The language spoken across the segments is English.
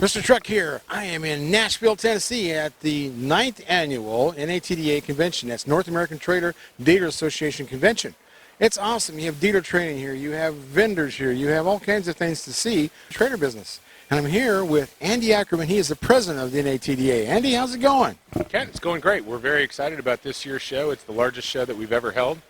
Mr. Truck here. I am in Nashville, Tennessee at the 9th annual NATDA convention. That's North American Trailer Dealer Association convention. It's awesome. You have dealer training here. You have vendors here. You have all kinds of things to see. Trailer business. And I'm here with Andy Ackerman. He is the president of the NATDA. Andy, how's it going? Ken, it's going great. We're very excited about this year's show. It's the largest show that we've ever held,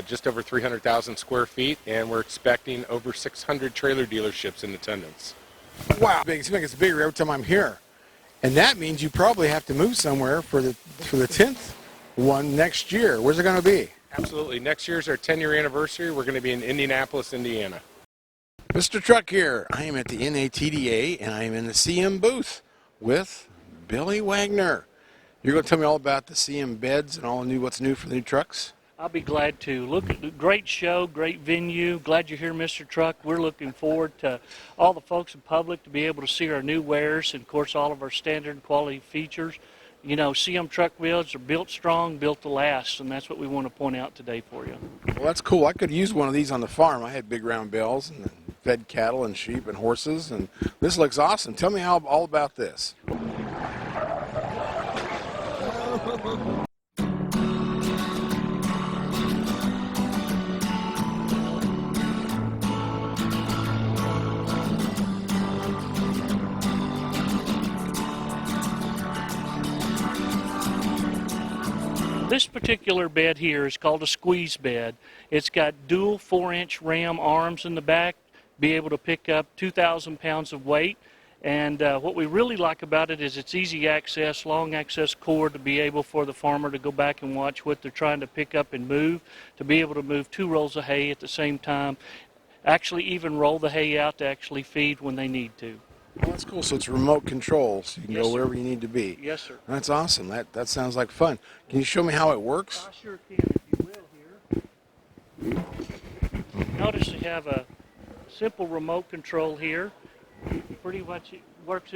just over 300,000 square feet, and we're expecting over 600 trailer dealerships in attendance. Wow, it seems like it's bigger every time I'm here. And that means you probably have to move somewhere for the 10th one next year. Where's it going to be? Absolutely. Next year's our 10-year anniversary. We're going to be in Indianapolis, Indiana. Mr. Truck here. I am at the NATDA, and I am in the CM booth with Billy Wagner. You're going to tell me all about the CM beds and all what's new for the new trucks? I'll be glad to. Look at the great show, great venue. Glad you're here, Mr. Truck. We're looking forward to all the folks in public to be able to see our new wares and, of course, all of our standard quality features. You know, CM truck wheels are built strong, built to last, and that's what we want to point out today for you. Well, that's cool. I could use one of these on the farm. I had big round bells and fed cattle and sheep and horses, and this looks awesome. Tell me all about this. This particular bed here is called a squeeze bed. It's got dual 4-inch ram arms in the back, be able to pick up 2,000 pounds of weight. And what we really like about it is it's easy access, long access cord to be able for the farmer to go back and watch what they're trying to pick up and move, to be able to move 2 rolls of hay at the same time, actually even roll the hay out to actually feed when they need to. Well, that's cool. So it's remote control, so you can Yes, go wherever sir. you need to be. Yes, sir. That's awesome. That sounds like fun. Can you show me how it works? I sure can, if you will, here. Notice you have a simple remote control here. Pretty much it works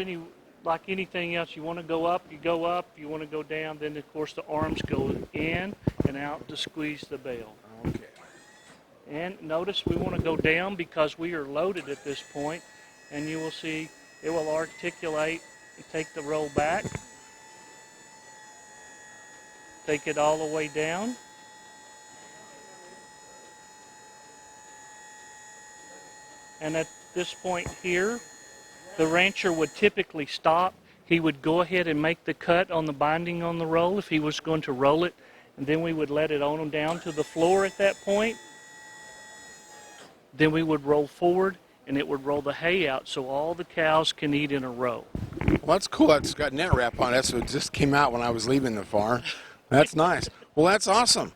like anything else. You want to go up, you go up. You want to go down, then of course the arms go in and out to squeeze the bale. Okay. And notice we want to go down because we are loaded at this point, and you will see it will articulate and take the roll back. Take it all the way down. And at this point here, the rancher would typically stop. He would go ahead and make the cut on the binding on the roll if he was going to roll it, and then we would let it on down to the floor at that point. Then we would roll forward, and it would roll the hay out so all the cows can eat in a row. Well, that's cool. That's got net wrap on it, so it just came out when I was leaving the farm. That's nice. Well, that's awesome.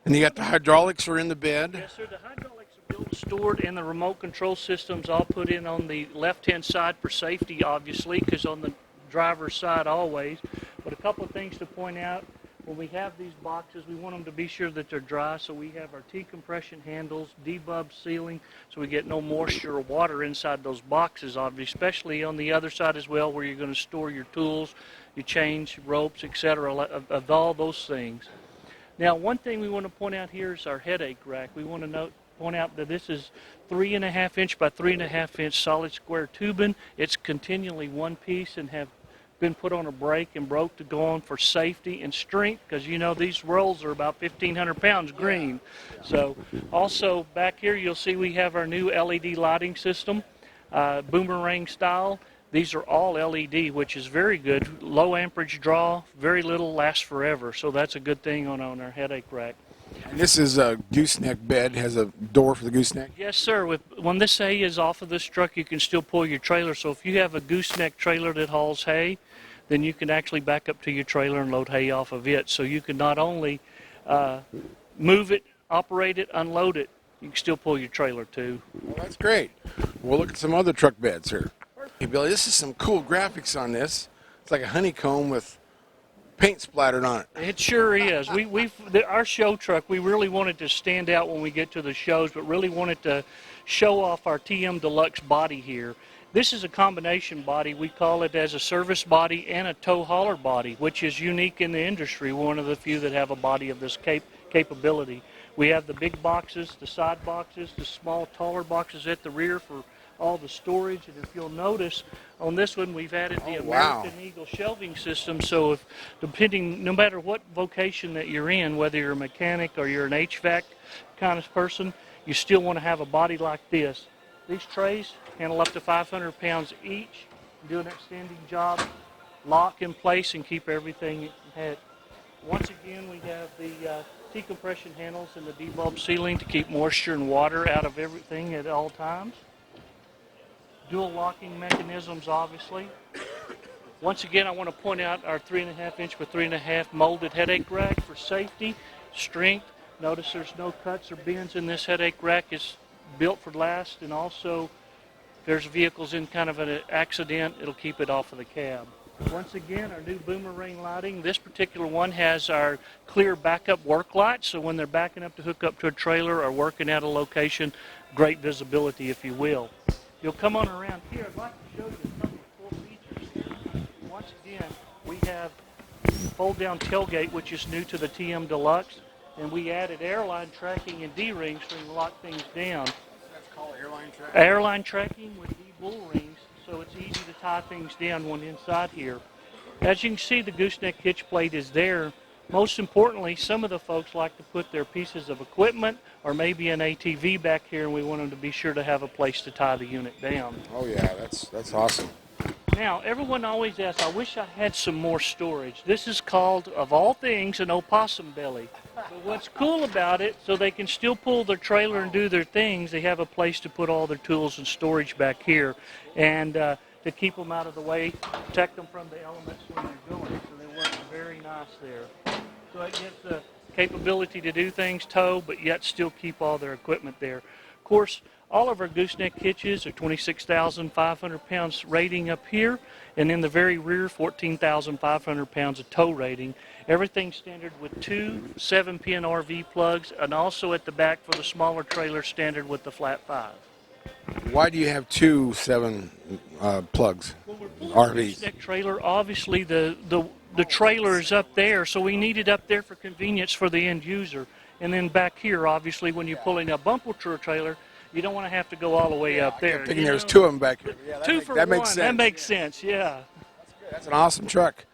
And you got the hydraulics are in the bed. Yes, sir. The hydraulics are built and stored, and the remote control systems all put in on the left-hand side for safety, obviously, because on the driver's side always. But a couple of things to point out. When we have these boxes, we want them to be sure that they're dry, so we have our T-compression handles, debub sealing, so we get no moisture or water inside those boxes, obviously, especially on the other side as well, where you're going to store your tools, your chains, ropes, etc., of all those things. Now, one thing we want to point out here is our headache rack. We want to point out that this is 3.5 inch by 3.5 inch solid square tubing. It's continually one piece and have been put on a brake and broke to go on for safety and strength, because you know these rolls are about 1,500 pounds green. So also back here you'll see we have our new LED lighting system, boomerang style. These are all LED, which is very good. Low amperage draw, very little, lasts forever. So that's a good thing on our headache rack. And this is a gooseneck bed. Has a door for the gooseneck. Yes, sir. When this hay is off of this truck, you can still pull your trailer. So if you have a gooseneck trailer that hauls hay, then you can actually back up to your trailer and load hay off of it. So you can not only move it, operate it, unload it, you can still pull your trailer too. Well, that's great. We'll look at some other truck beds here. Hey, Billy, this is some cool graphics on this. It's like a honeycomb with paint splattered on it. It sure is. Our show truck, we really wanted to stand out when we get to the shows, but really wanted to show off our TM Deluxe body here. This is a combination body. We call it as a service body and a tow hauler body, which is unique in the industry, one of the few that have a body of this capability. We have the big boxes, the side boxes, the small, taller boxes at the rear for all the storage. And if you'll notice, on this one we've added the wow. American Eagle shelving system. So if no matter what vocation that you're in, whether you're a mechanic or you're an HVAC kind of person, you still want to have a body like this. These trays handle up to 500 pounds each, do an outstanding job, lock in place and keep everything had. Once again, we have the T-compression handles and the debulb sealing to keep moisture and water out of everything at all times. Dual locking mechanisms, obviously. Once again, I want to point out our 3.5 inch by 3.5 molded headache rack for safety, strength. Notice there's no cuts or bends in this headache rack. It's built for last, and also if there's vehicles in kind of an accident, it'll keep it off of the cab. Once again, our new boomerang lighting. This particular one has our clear backup work lights, so when they're backing up to hook up to a trailer or working at a location, great visibility, if you will. You'll come on around here. I'd like to show you a couple of cool features here. Once again, we have fold-down tailgate, which is new to the TM Deluxe, and we added airline tracking and D-rings so you can lock things down. That's called airline tracking? Airline tracking with D-bull rings, so it's easy to tie things down when inside here. As you can see, the gooseneck hitch plate is there. Most importantly, some of the folks like to put their pieces of equipment or maybe an ATV back here, and we want them to be sure to have a place to tie the unit down. Oh yeah, that's awesome. Now, everyone always asks, I wish I had some more storage. This is called, of all things, an opossum belly. But what's cool about it, so they can still pull their trailer and do their things, they have a place to put all their tools and storage back here, and to keep them out of the way, protect them from the elements when they're going. So they work very nice there. So it gets the capability to do things, tow, but yet still keep all their equipment there. Of course, all of our gooseneck hitches are 26,500 pounds rating up here, and in the very rear, 14,500 pounds of tow rating. Everything standard with two 7-pin RV plugs, and also at the back for the smaller trailer, standard with the flat 5. Why do you have two 7 plugs? When we're pulling RVs. a gooseneck trailer, obviously the trailer is up there, so we need it up there for convenience for the end user. And then back here, obviously, when you're pulling a bumper trailer, you don't want to have to go all the way up there. Thinking there's two of them back here. Yeah, That makes sense. That makes sense, yeah. That's an awesome truck.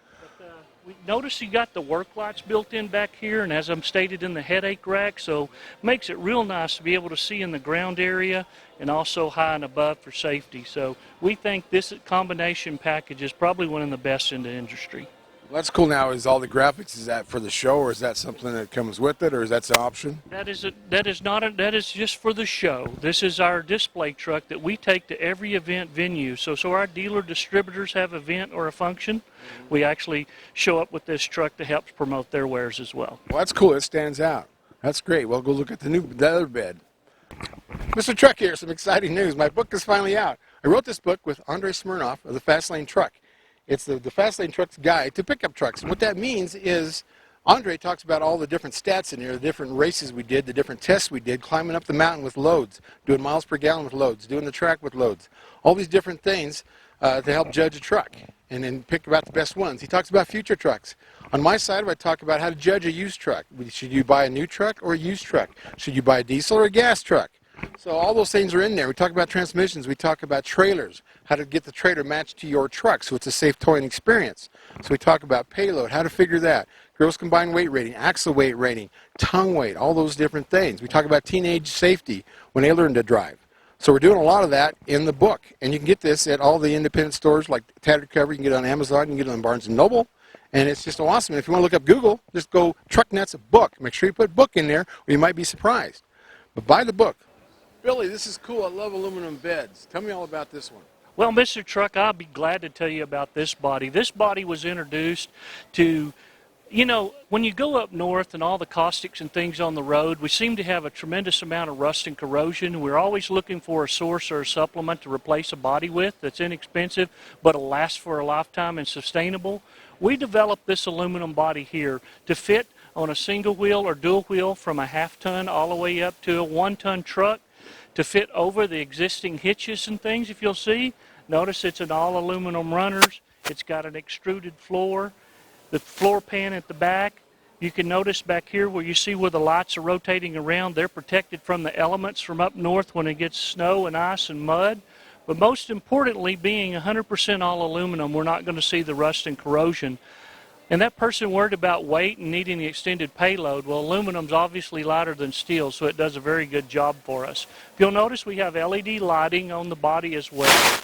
We notice you got the work lights built in back here, and as I'm stated in the headache rack, so makes it real nice to be able to see in the ground area and also high and above for safety. So we think this combination package is probably one of the best in the industry. Well, that's cool. Now, is all the graphics, is that for the show, or is that something that comes with it, or is that an option? That is just for the show. This is our display truck that we take to every event venue. So our dealer distributors have an event or a function, we actually show up with this truck to help promote their wares as well. Well, that's cool. It stands out. That's great. Well, go look at the other bed. Mr. Truck here, some exciting news. My book is finally out. I wrote this book with Andre Smirnoff of the Fast Lane Truck. It's the Fast Lane Truck's guide to pickup trucks. And what that means is Andre talks about all the different stats in here, the different races we did, the different tests we did, climbing up the mountain with loads, doing miles per gallon with loads, doing the track with loads, all these different things to help judge a truck and then pick about the best ones. He talks about future trucks. On my side, I talk about how to judge a used truck. Should you buy a new truck or a used truck? Should you buy a diesel or a gas truck? So all those things are in there. We talk about transmissions. We talk about trailers, how to get the trailer matched to your truck so it's a safe towing experience. So we talk about payload, how to figure that, gross combined weight rating, axle weight rating, tongue weight, all those different things. We talk about teenage safety when they learn to drive. So we're doing a lot of that in the book. And you can get this at all the independent stores like Tattered Cover. You can get it on Amazon. You can get it on Barnes & Noble. And it's just awesome. And if you want to look up Google, just go Truck Nuts book. Make sure you put book in there or you might be surprised. But buy the book. Billy, this is cool. I love aluminum beds. Tell me all about this one. Well, Mr. Truck, I'll be glad to tell you about this body. This body was introduced to, when you go up north and all the caustics and things on the road, we seem to have a tremendous amount of rust and corrosion. We're always looking for a source or a supplement to replace a body with that's inexpensive but will last for a lifetime and sustainable. We developed this aluminum body here to fit on a single wheel or dual wheel from a half-ton all the way up to a 1-ton truck, to fit over the existing hitches and things, if you'll see. Notice it's an all aluminum runners. It's got an extruded floor. The floor pan at the back. You can notice back here where you see where the lights are rotating around, they're protected from the elements from up north when it gets snow and ice and mud. But most importantly, being 100% all aluminum, we're not going to see the rust and corrosion. And that person worried about weight and needing the extended payload, well, aluminum's obviously lighter than steel, so it does a very good job for us. If you'll notice, we have LED lighting on the body as well.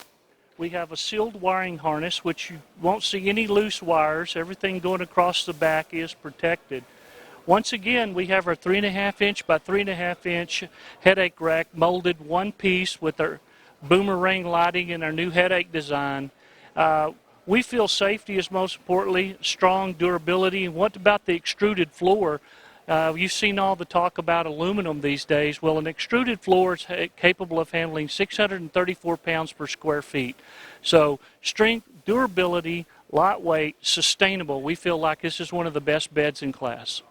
We have a sealed wiring harness, which you won't see any loose wires. Everything going across the back is protected. Once again, we have our 3.5-inch by 3.5-inch headache rack molded one piece with our boomerang lighting and our new headache design. We feel safety is most importantly, strong durability. And what about the extruded floor? You've seen all the talk about aluminum these days. Well, an extruded floor is capable of handling 634 pounds per square feet. So strength, durability, lightweight, sustainable. We feel like this is one of the best beds in class.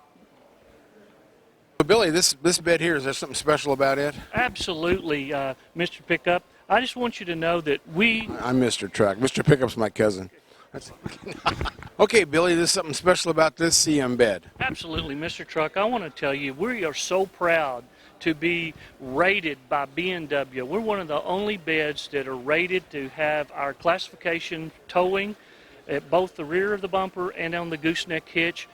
Billy, this bed here, is there something special about it? Absolutely, Mr. Pickup. I just want you to know that I'm Mr. Truck. Mr. Pickup's my cousin. Okay, Billy, there's something special about this CM bed. Absolutely, Mr. Truck. I want to tell you, we are so proud to be rated by B&W. We're one of the only beds that are rated to have our classification towing at both the rear of the bumper and on the gooseneck hitch.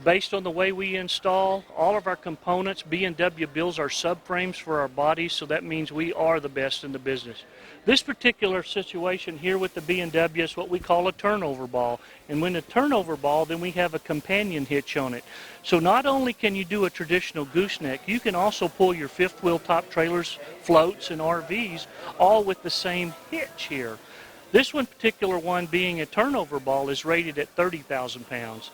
Based on the way we install all of our components, B&W builds our subframes for our bodies, so that means we are the best in the business. This particular situation here with the B&W is what we call a turnover ball. And when a turnover ball, then we have a companion hitch on it. So not only can you do a traditional gooseneck, you can also pull your fifth wheel top trailers, floats, and RVs all with the same hitch here. This one particular one, being a turnover ball, is rated at 30,000 pounds.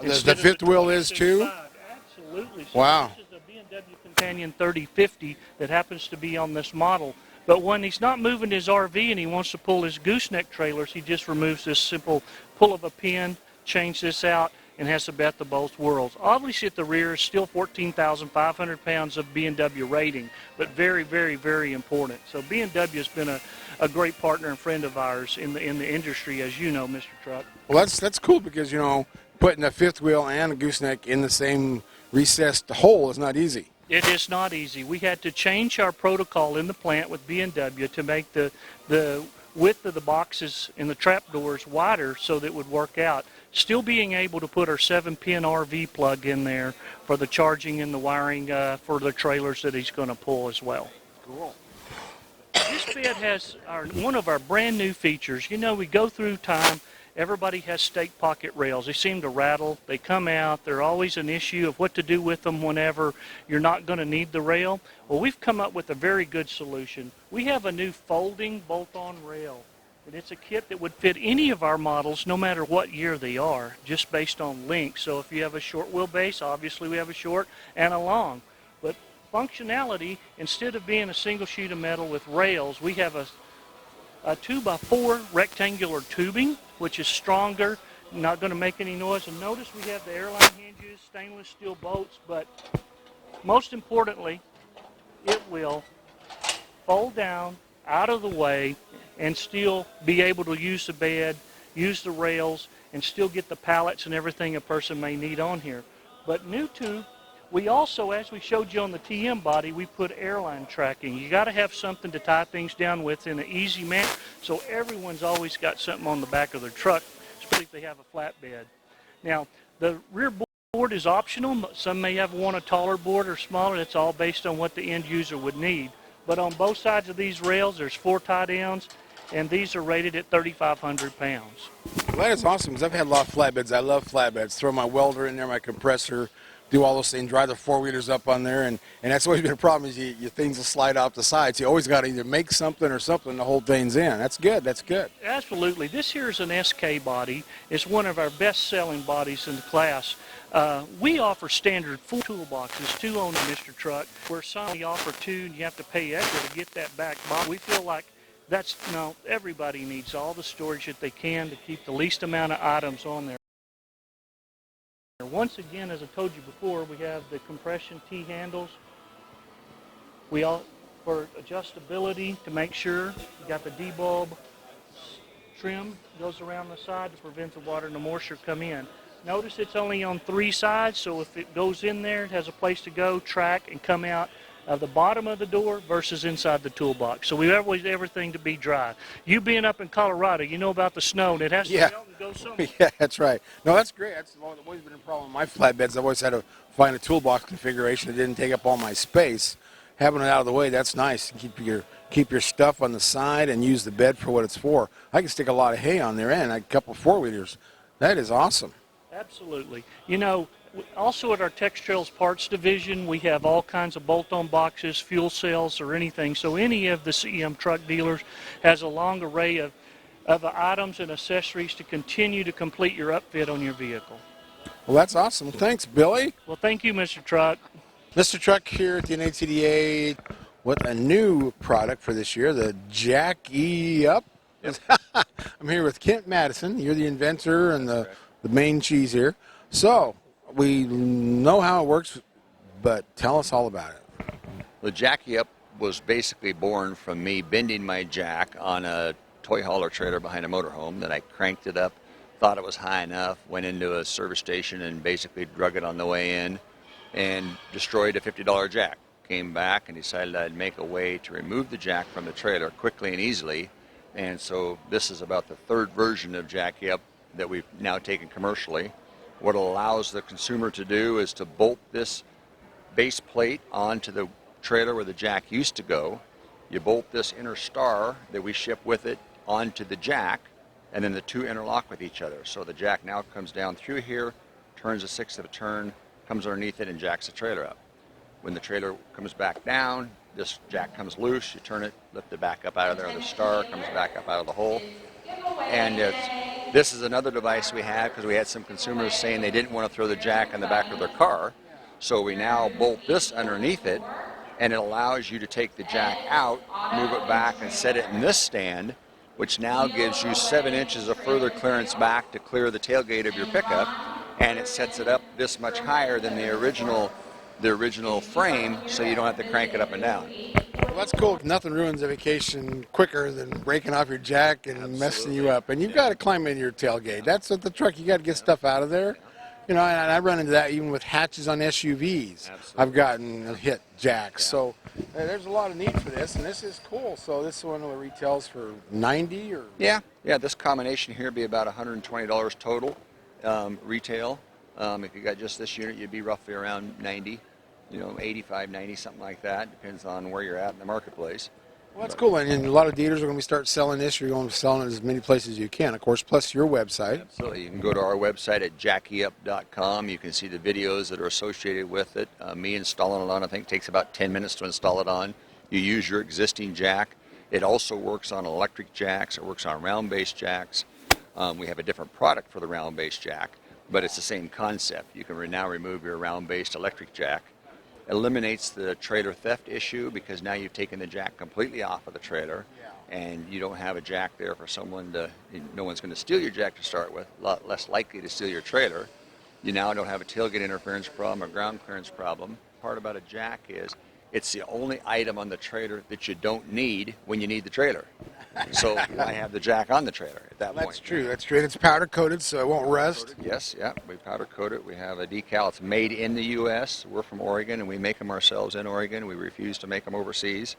The fifth wheel is too? Absolutely. So wow. This is a B&W Companion 3050 that happens to be on this model. But when he's not moving his RV and he wants to pull his gooseneck trailers, he just removes this simple pull of a pin, change this out, and has the best of both worlds. Obviously at the rear is still 14,500 pounds of B&W rating, but very, very, very important. So B&W has been a great partner and friend of ours in the industry, as you know, Mr. Truck. Well, that's cool because, you know, putting a fifth wheel and a gooseneck in the same recessed hole is not easy. It is not easy. We had to change our protocol in the plant with B&W to make the width of the boxes and the trap doors wider so that it would work out. Still being able to put our 7-pin RV plug in there for the charging and the wiring for the trailers that he's going to pull as well. Cool. This bed has one of our brand new features. You know, we go through time. Everybody has stake pocket rails. They seem to rattle. They come out. They're always an issue of what to do with them whenever you're not going to need the rail. Well, we've come up with a very good solution. We have a new folding bolt-on rail. And it's a kit that would fit any of our models, no matter what year they are, just based on length. So if you have a short wheelbase, obviously we have a short and a long. But functionality, instead of being a single sheet of metal with rails, we have a 2x4 rectangular tubing, which is stronger, not going to make any noise. And notice we have the airline hinges, stainless steel bolts, but most importantly, it will fold down out of the way and still be able to use the bed, use the rails, and still get the pallets and everything a person may need on here. But new to, we also, as we showed you on the TM body, we put airline tracking. You got to have something to tie things down with in an easy manner, so everyone's always got something on the back of their truck, especially if they have a flatbed. Now, the rear board is optional. Some may want a taller board or smaller. It's all based on what the end user would need. But on both sides of these rails, there's 4 tie downs, and these are rated at 3,500 pounds. Well, that is awesome because I've had a lot of flatbeds. I love flatbeds. Throw my welder in there, my compressor, do all those things, drive the 4-wheelers up on there, and that's always been a problem is your things will slide off the sides. You always got to either make something or something to hold things in. That's good. That's good. Absolutely. This here is an SK body. It's one of our best-selling bodies in the class. We offer standard 4 toolboxes, 2 on the Mr. Truck, where some we offer 2 and you have to pay extra to get that back box. We feel like everybody needs all the storage that they can to keep the least amount of items on there. Once again, as I told you before, we have the compression T-handles. We all, for adjustability, to make sure you got the D-bulb trim goes around the side to prevent the water and the moisture come in. Notice it's only on 3 sides, so if it goes in there, it has a place to go, track, and come out of the bottom of the door versus inside the toolbox. So we always everything to be dry. You being up in Colorado, you know about the snow, and it has to melt and go somewhere. Yeah, that's right. No, that's great. That's always been a problem with my flatbeds. I've always had to find a toolbox configuration that didn't take up all my space. Having it out of the way, that's nice. Keep your stuff on the side and use the bed for what it's for. I can stick a lot of hay on there and a couple of 4-wheelers. That is awesome. Absolutely. You know, also at our Textrails Parts Division, we have all kinds of bolt-on boxes, fuel cells, or anything. So any of the CM truck dealers has a long array of items and accessories to continue to complete your upfit on your vehicle. Well, that's awesome. Thanks, Billy. Well, thank you, Mr. Truck. Mr. Truck here at the NATDA with a new product for this year, the Jack E Up. Yep. I'm here with Kent Madison. You're the inventor and the main cheese here. So we know how it works, but tell us all about it. The Jack E Up was basically born from me bending my jack on a toy hauler trailer behind a motorhome. Then I cranked it up, thought it was high enough, went into a service station and basically drug it on the way in and destroyed a $50 jack. Came back and decided I'd make a way to remove the jack from the trailer quickly and easily. And so this is about the third version of Jack E Up that we've now taken commercially. What it allows the consumer to do is to bolt this base plate onto the trailer where the jack used to go. You bolt this inner star that we ship with it onto the jack, and then the two interlock with each other. So the jack now comes down through here, turns a sixth of a turn, comes underneath it, and jacks the trailer up. When the trailer comes back down, this jack comes loose, you turn it, lift it back up out of there, the star comes back up out of the hole. And this is another device we had because we had some consumers saying they didn't want to throw the jack in the back of their car. So we now bolt this underneath it, and it allows you to take the jack out, move it back, and set it in this stand, which now gives you 7 inches of further clearance back to clear the tailgate of your pickup, and it sets it up this much higher than the original frame, so you don't have to crank it up and down. Well, that's cool. Nothing ruins a vacation quicker than breaking off your jack and messing you up. And you've got to climb in your tailgate. That's what the truck, you got to get stuff out of there. You know, and I run into that even with hatches on SUVs. Absolutely. I've gotten hit jacks. Yeah. So there's a lot of need for this, and this is cool. So this one retails for $90 or? Yeah, this combination here would be about $120 total retail. If you got just this unit, you'd be roughly around 90, 85, 90, something like that. Depends on where you're at in the marketplace. Well, that's cool, and a lot of dealers are going to start selling this. You're going to be selling it as many places as you can, of course, plus your website. Absolutely. You can go to our website at jackyup.com. You can see the videos that are associated with it. Me installing it on, I think, takes about 10 minutes to install it on. You use your existing jack. It also works on electric jacks. It works on round-base jacks. We have a different product for the round-base jack, but it's the same concept. You can now remove your round-based electric jack. Eliminates the trailer theft issue because now you've taken the jack completely off of the trailer, and you don't have a jack there for someone to, no one's going to steal your jack to start with, a lot less likely to steal your trailer. You now don't have a tailgate interference problem or ground clearance problem. Part about a jack is it's the only item on the trailer that you don't need when you need the trailer. So I have the jack on the trailer at that point. That's true. That's true. And it's powder coated, so it won't rust. Yes, we powder coat it. We have a decal. It's made in the U.S. We're from Oregon, and we make them ourselves in Oregon. We refuse to make them overseas.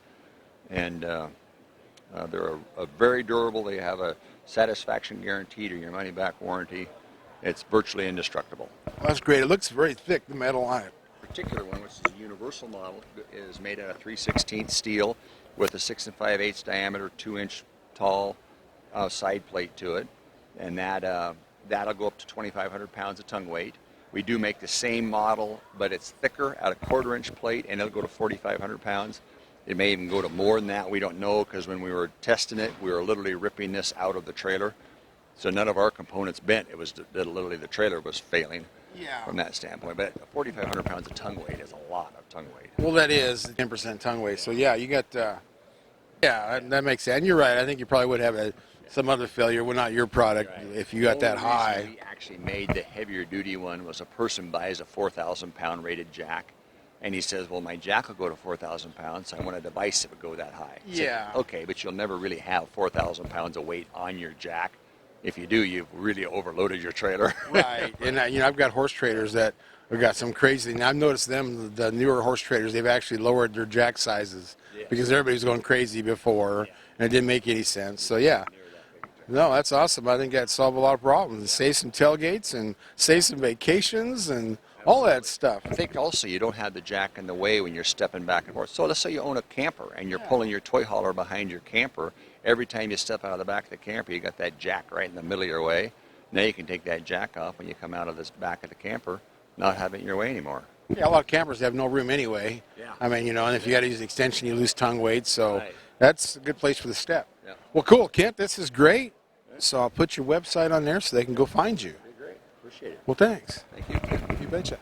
And they're very durable. They have a satisfaction guarantee to your money-back warranty. It's virtually indestructible. Well, that's great. It looks very thick, the metal on it. The particular one, which is a universal model, is made out of 3/16 steel with a 6 5/8 diameter, 2-inch tall side plate to it, and that'll go up to 2,500 pounds of tongue weight. We do make the same model, but it's thicker at a 1/4-inch plate, and it'll go to 4,500 pounds. It may even go to more than that. We don't know, because when we were testing it, we were literally ripping this out of the trailer. So none of our components bent. It was literally the trailer was failing from that standpoint. But 4,500 pounds of tongue weight is a lot of tongue weight. Well, that is 10% tongue weight. So, yeah, you got, that makes sense. And you're right. I think you probably would have some other failure. Well, not your product if you got that high. We actually made the heavier duty one was a person buys a 4,000 pound rated jack. And he says, well, my jack will go to 4,000 pounds, so I want a device that would go that high. Yeah. So, okay, but you'll never really have 4,000 pounds of weight on your jack if you do, you've really overloaded your trailer. Right. And I've got horse traders that have got some crazy. And I've noticed them, the newer horse traders, they've actually lowered their jack sizes because everybody was going crazy before, and it didn't make any sense. So yeah. No, that's awesome. I think that solved a lot of problems. Save some tailgates and save some vacations and all that stuff. I think also you don't have the jack in the way when you're stepping back and forth. So let's say you own a camper and you're pulling your toy hauler behind your camper. Every time you step out of the back of the camper, you got that jack right in the middle of your way. Now you can take that jack off when you come out of this back of the camper, not have it in your way anymore. Yeah, a lot of campers have no room anyway. Yeah. I mean, and if you got to use an extension, you lose tongue weight. So Right. that's a good place for the step. Yeah. Well, cool, Kent. This is great. So I'll put your website on there so they can go find you. Great. Appreciate it. Well, thanks. Thank you. You betcha.